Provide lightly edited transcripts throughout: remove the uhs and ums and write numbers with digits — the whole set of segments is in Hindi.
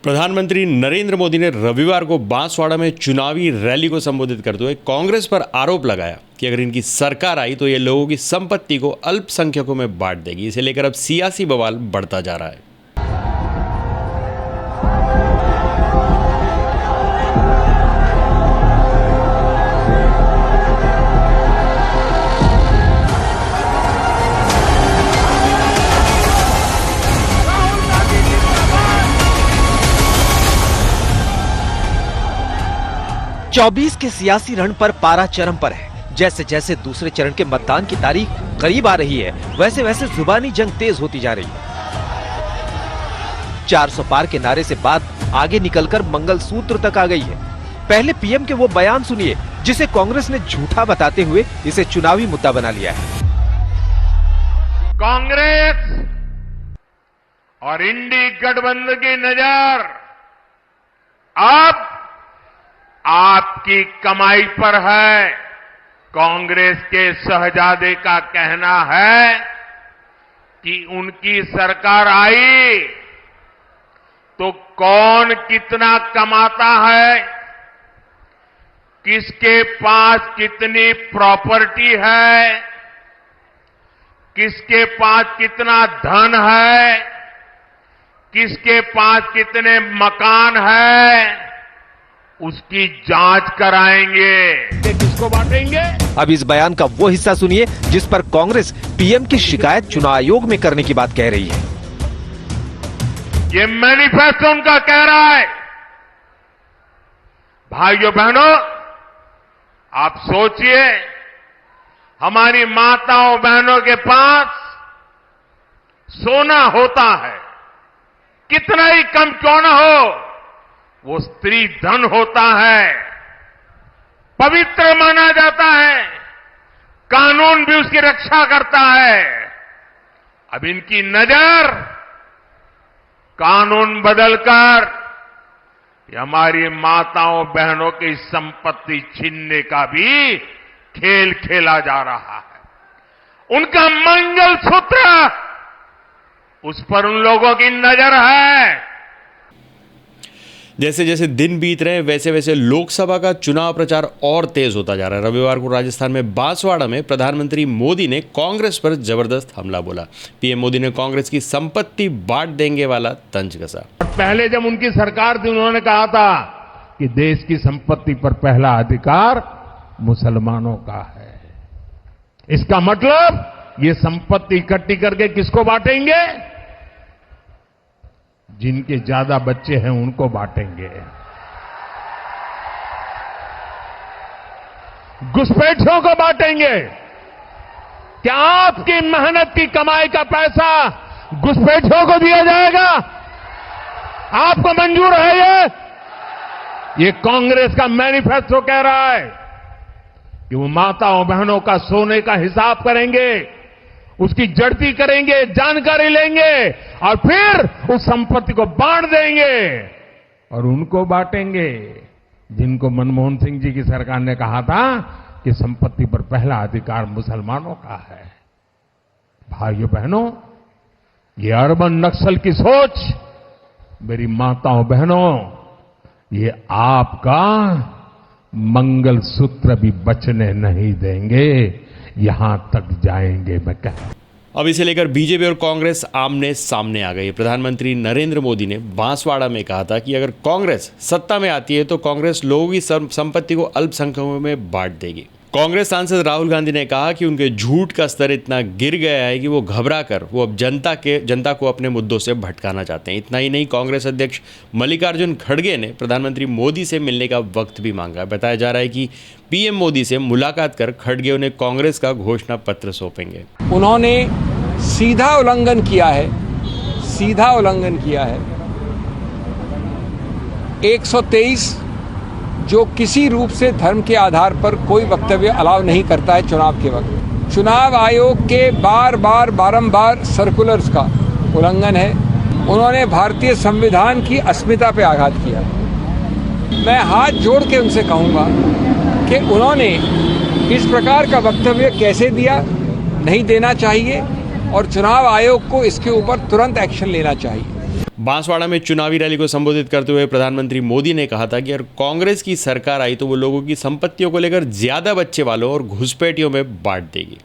प्रधानमंत्री नरेंद्र मोदी ने रविवार को बांसवाड़ा में चुनावी रैली को संबोधित करते हुए कांग्रेस पर आरोप लगाया कि अगर इनकी सरकार आई तो ये लोगों की संपत्ति को अल्पसंख्यकों में बांट देगी। इसे लेकर अब सियासी बवाल बढ़ता जा रहा है। 24 के सियासी रण पर पारा चरम पर है। जैसे जैसे दूसरे चरण के मतदान की तारीख करीब आ रही है, वैसे वैसे जुबानी जंग तेज होती जा रही है। 400 पार के नारे से बात आगे निकलकर मंगलसूत्र तक आ गई है। पहले पीएम के वो बयान सुनिए जिसे कांग्रेस ने झूठा बताते हुए इसे चुनावी मुद्दा बना लिया है। कांग्रेस और इंडी गठबंधन की नजर अब आपकी कमाई पर है। कांग्रेस के शहजादे का कहना है कि उनकी सरकार आई तो कौन कितना कमाता है, किसके पास कितनी प्रॉपर्टी है, किसके पास कितना धन है, किसके पास कितने मकान है, उसकी जांच कराएंगे। किसको बांटेंगे? अब इस बयान का वो हिस्सा सुनिए जिस पर कांग्रेस पीएम की शिकायत चुनाव आयोग में करने की बात कह रही है। ये मैनिफेस्टो उनका कह रहा है। भाइयों बहनों, आप सोचिए, हमारी माताओं बहनों के पास सोना होता है, कितना ही कम क्यों न हो, वो स्त्री धन होता है, पवित्र माना जाता है, कानून भी उसकी रक्षा करता है। अब इनकी नजर कानून बदलकर हमारी माताओं बहनों की संपत्ति छीनने का भी खेल खेला जा रहा है। उनका मंगलसूत्र, उस पर उन लोगों की नजर है। जैसे जैसे दिन बीत रहे हैं वैसे वैसे लोकसभा का चुनाव प्रचार और तेज होता जा रहा है। रविवार को राजस्थान में बांसवाड़ा में प्रधानमंत्री मोदी ने कांग्रेस पर जबरदस्त हमला बोला। पीएम मोदी ने कांग्रेस की संपत्ति बांट देंगे वाला तंज कसा। पहले जब उनकी सरकार थी उन्होंने कहा था कि देश की संपत्ति पर पहला अधिकार मुसलमानों का है। इसका मतलब ये संपत्ति इकट्ठी करके किसको बांटेंगे? जिनके ज्यादा बच्चे हैं उनको बांटेंगे। घुसपैठियों को बांटेंगे। क्या आपकी मेहनत की कमाई का पैसा घुसपैठियों को दिया जाएगा? आपको मंजूर है? ये कांग्रेस का मैनिफेस्टो कह रहा है कि वो माताओं बहनों का सोने का हिसाब करेंगे, उसकी जड़ती करेंगे, जानकारी लेंगे और फिर उस संपत्ति को बांट देंगे और उनको बांटेंगे जिनको मनमोहन सिंह जी की सरकार ने कहा था कि संपत्ति पर पहला अधिकार मुसलमानों का है। भाइयों बहनों, ये अर्बन नक्सल की सोच, मेरी माताओं बहनों, ये आपका मंगलसूत्र भी बचने नहीं देंगे, यहां तक जाएंगे। मैं कह अब इसे लेकर बीजेपी और कांग्रेस आमने सामने आ गई। प्रधानमंत्री नरेंद्र मोदी ने बांसवाड़ा में कहा था कि अगर कांग्रेस सत्ता में आती है तो कांग्रेस लोगों की संपत्ति को अल्पसंख्यकों में बांट देगी। कांग्रेस सांसद राहुल गांधी ने कहा कि उनके झूठ का स्तर इतना गिर गया है कि वो घबरा कर वो अब जनता को अपने मुद्दों से भटकाना चाहते हैं। इतना ही नहीं, कांग्रेस अध्यक्ष मल्लिकार्जुन खड़गे ने प्रधानमंत्री मोदी से मिलने का वक्त भी मांगा। बताया जा रहा है कि पीएम मोदी से मुलाकात कर खड़गे उन्हें कांग्रेस का घोषणा पत्र सौंपेंगे। उन्होंने सीधा उल्लंघन किया है 123, जो किसी रूप से धर्म के आधार पर कोई वक्तव्य अलाउ नहीं करता है चुनाव के वक्त। चुनाव आयोग के बारंबार सर्कुलर्स का उल्लंघन है। उन्होंने भारतीय संविधान की अस्मिता पर आघात किया। मैं हाथ जोड़ के उनसे कहूंगा कि उन्होंने इस प्रकार का वक्तव्य कैसे दिया, नहीं देना चाहिए और चुनाव आयोग को इसके ऊपर तुरंत एक्शन लेना चाहिए। बांसवाड़ा में चुनावी रैली को संबोधित करते हुए प्रधानमंत्री मोदी ने कहा था कि अगर कांग्रेस की सरकार आई तो वो लोगों की संपत्तियों को लेकर ज्यादा बच्चे वालों और घुसपैठियों में बांट देगी।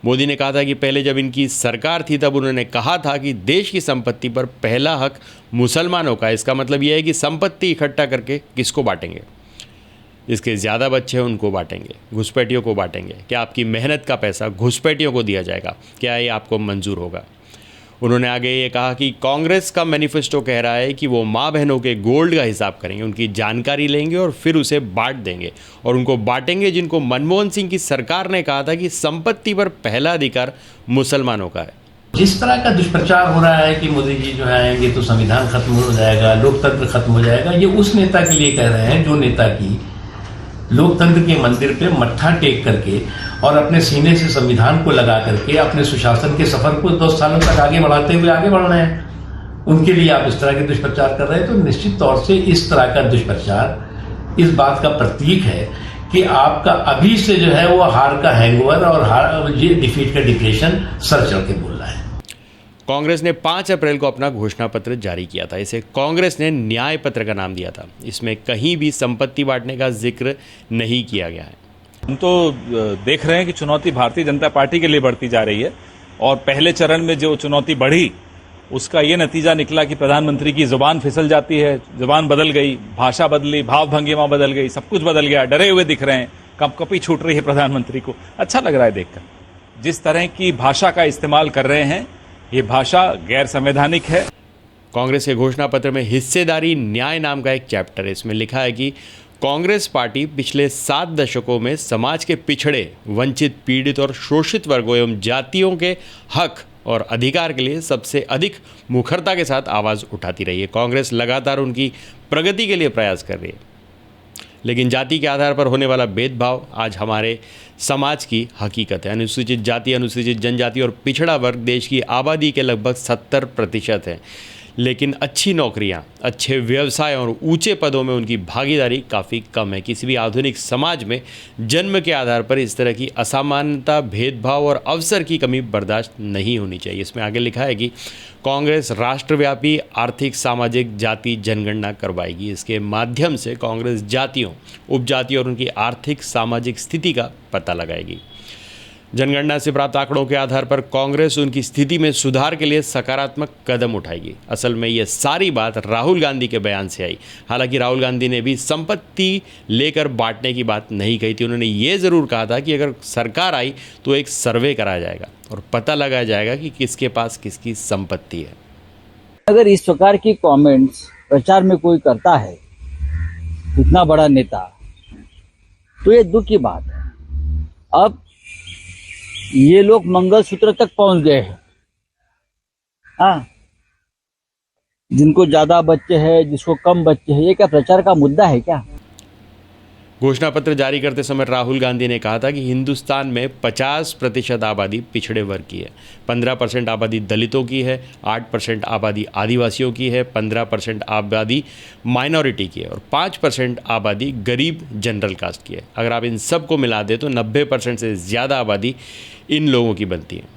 मोदी ने कहा था कि पहले जब इनकी सरकार थी तब उन्होंने कहा था कि देश की संपत्ति पर पहला हक मुसलमानों का। इसका मतलब यह है कि संपत्ति इकट्ठा करके किसको बांटेंगे, जिसके ज़्यादा बच्चे हैं उनको बांटेंगे, घुसपैठियों को बांटेंगे। क्या आपकी मेहनत का पैसा घुसपैठियों को दिया जाएगा? क्या ये आपको मंजूर होगा? उन्होंने आगे ये कहा कि कांग्रेस का मैनिफेस्टो कह रहा है कि वो माँ बहनों के गोल्ड का हिसाब करेंगे, उनकी जानकारी लेंगे और फिर उसे बांट देंगे, और उनको बांटेंगे जिनको मनमोहन सिंह की सरकार ने कहा था कि संपत्ति पर पहला अधिकार मुसलमानों का है। जिस तरह का दुष्प्रचार हो रहा है कि मोदी जी जो है आएंगे तो संविधान खत्म हो जाएगा, लोकतंत्र खत्म हो जाएगा, ये उस नेता के लिए कह रहे हैं जो नेता की लोकतंत्र के मंदिर पे मत्था टेक करके और अपने सीने से संविधान को लगा करके अपने सुशासन के सफर को 10 सालों तक आगे बढ़ाते हुए आगे बढ़ रहे हैं। उनके लिए आप इस तरह के दुष्प्रचार कर रहे हैं, तो निश्चित तौर से इस तरह का दुष्प्रचार इस बात का प्रतीक है कि आपका अभी से जो है वो हार का हैंगओवर और ये डिफीट का डिप्रेशन सर चढ़ के बोल रहा है। कांग्रेस ने 5 अप्रैल को अपना घोषणा पत्र जारी किया था। इसे कांग्रेस ने न्याय पत्र का नाम दिया था। इसमें कहीं भी संपत्ति बांटने का जिक्र नहीं किया गया है। हम तो देख रहे हैं कि चुनौती भारतीय जनता पार्टी के लिए बढ़ती जा रही है, और पहले चरण में जो चुनौती बढ़ी उसका ये नतीजा निकला कि प्रधानमंत्री की जुबान फिसल जाती है, जुबान बदल गई, भाषा बदली, भाव भंगिमा बदल गई, सब कुछ बदल गया, डरे हुए दिख रहे हैं, कंपकपी छूट रही है प्रधानमंत्री को। अच्छा लग रहा है देखकर। जिस तरह की भाषा का इस्तेमाल कर रहे हैं ये भाषा गैर संवैधानिक है। कांग्रेस के घोषणा पत्र में हिस्सेदारी न्याय नाम का एक चैप्टर है। इसमें लिखा है कि कांग्रेस पार्टी पिछले 7 दशकों में समाज के पिछड़े, वंचित, पीड़ित और शोषित वर्गों एवं जातियों के हक और अधिकार के लिए सबसे अधिक मुखरता के साथ आवाज़ उठाती रही है। कांग्रेस लगातार उनकी प्रगति के लिए प्रयास कर रही है, लेकिन जाति के आधार पर होने वाला भेदभाव आज हमारे समाज की हकीकत है। अनुसूचित जाति, अनुसूचित जनजाति और पिछड़ा वर्ग देश की आबादी के लगभग 70% है, लेकिन अच्छी नौकरियां, अच्छे व्यवसाय और ऊंचे पदों में उनकी भागीदारी काफ़ी कम है। किसी भी आधुनिक समाज में जन्म के आधार पर इस तरह की असमानता, भेदभाव और अवसर की कमी बर्दाश्त नहीं होनी चाहिए। इसमें आगे लिखा है कि कांग्रेस राष्ट्रव्यापी आर्थिक, सामाजिक, जाति जनगणना करवाएगी। इसके माध्यम से कांग्रेस जातियों, उपजातियों और उनकी आर्थिक, सामाजिक स्थिति का पता लगाएगी। जनगणना से प्राप्त आंकड़ों के आधार पर कांग्रेस उनकी स्थिति में सुधार के लिए सकारात्मक कदम उठाएगी। असल में ये सारी बात राहुल गांधी के बयान से आई। हालांकि राहुल गांधी ने भी संपत्ति लेकर बांटने की बात नहीं कही थी। उन्होंने ये ज़रूर कहा था कि अगर सरकार आई तो एक सर्वे कराया जाएगा और पता लगाया जाएगा कि किसके पास किसकी संपत्ति है। अगर इस प्रकार की कमेंट्स प्रचार में कोई करता है, इतना बड़ा नेता, तो ये दुख की बात है। अब ये लोग मंगलसूत्र तक पहुंच गए हैं। हाँ, जिनको ज्यादा बच्चे हैं, जिसको कम बच्चे हैं, ये क्या प्रचार का मुद्दा है क्या? घोषणा पत्र जारी करते समय राहुल गांधी ने कहा था कि हिंदुस्तान में 50% आबादी पिछड़े वर्ग की है, 15% आबादी दलितों की है, 8% आबादी आदिवासियों की है, 15% आबादी माइनॉरिटी की है और 5% आबादी गरीब जनरल कास्ट की है। अगर आप इन सब को मिला दें तो 90% से ज़्यादा आबादी इन लोगों की बनती है।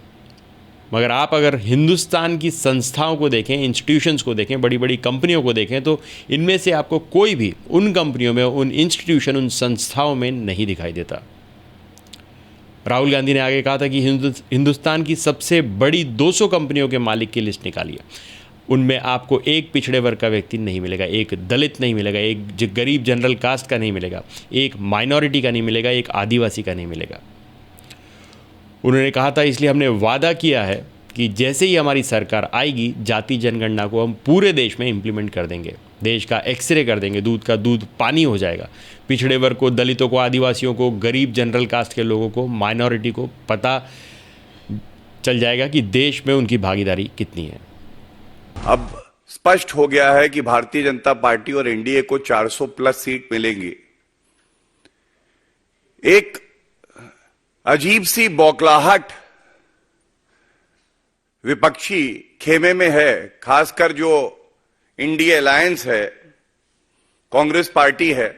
मगर आप अगर हिंदुस्तान की संस्थाओं को देखें, इंस्टीट्यूशंस को देखें, बड़ी बड़ी कंपनियों को देखें, तो इनमें से आपको कोई भी उन कंपनियों में, उन इंस्टीट्यूशन, उन संस्थाओं में नहीं दिखाई देता। राहुल गांधी ने आगे कहा था कि हिंदुस्तान की सबसे बड़ी 200 कंपनियों के मालिक की लिस्ट निकालिए। उनमें आपको एक पिछड़े वर्ग का व्यक्ति नहीं मिलेगा, एक दलित नहीं मिलेगा, एक गरीब जनरल कास्ट का नहीं मिलेगा, एक माइनॉरिटी का नहीं मिलेगा, एक आदिवासी का नहीं मिलेगा। उन्होंने कहा था इसलिए हमने वादा किया है कि जैसे ही हमारी सरकार आएगी, जाति जनगणना को हम पूरे देश में इम्प्लीमेंट कर देंगे, देश का एक्सरे कर देंगे, दूध का दूध पानी हो जाएगा। पिछड़े वर्ग को, दलितों को, आदिवासियों को, गरीब जनरल कास्ट के लोगों को, माइनॉरिटी को पता चल जाएगा कि देश में उनकी भागीदारी कितनी है। अब स्पष्ट हो गया है कि भारतीय जनता पार्टी और एनडीए को 400 प्लस सीट मिलेंगी। एक अजीब सी बौखलाहट विपक्षी खेमे में है, खासकर जो इंडिया अलायंस है, कांग्रेस पार्टी है।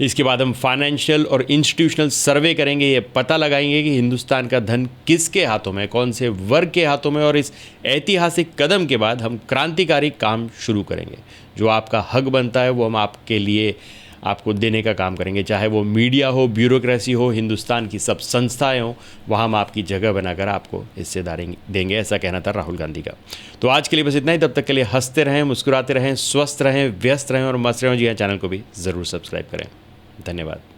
इसके बाद हम फाइनेंशियल और इंस्टीट्यूशनल सर्वे करेंगे, ये पता लगाएंगे कि हिंदुस्तान का धन किसके हाथों में, कौन से वर्ग के हाथों में, और इस ऐतिहासिक कदम के बाद हम क्रांतिकारी काम शुरू करेंगे। जो आपका हक बनता है वो हम आपके लिए आपको देने का काम करेंगे, चाहे वो मीडिया हो, ब्यूरोक्रेसी हो, हिंदुस्तान की सब संस्थाएं हों, वहाँ हम आपकी जगह बनाकर आपको हिस्सेदारी देंगे, ऐसा कहना था राहुल गांधी का। तो आज के लिए बस इतना ही। तब तक के लिए हंसते रहें, मुस्कुराते रहें, स्वस्थ रहें, व्यस्त रहें और मस्त रहें। जी हाँ, चैनल को भी ज़रूर सब्सक्राइब करें। धन्यवाद।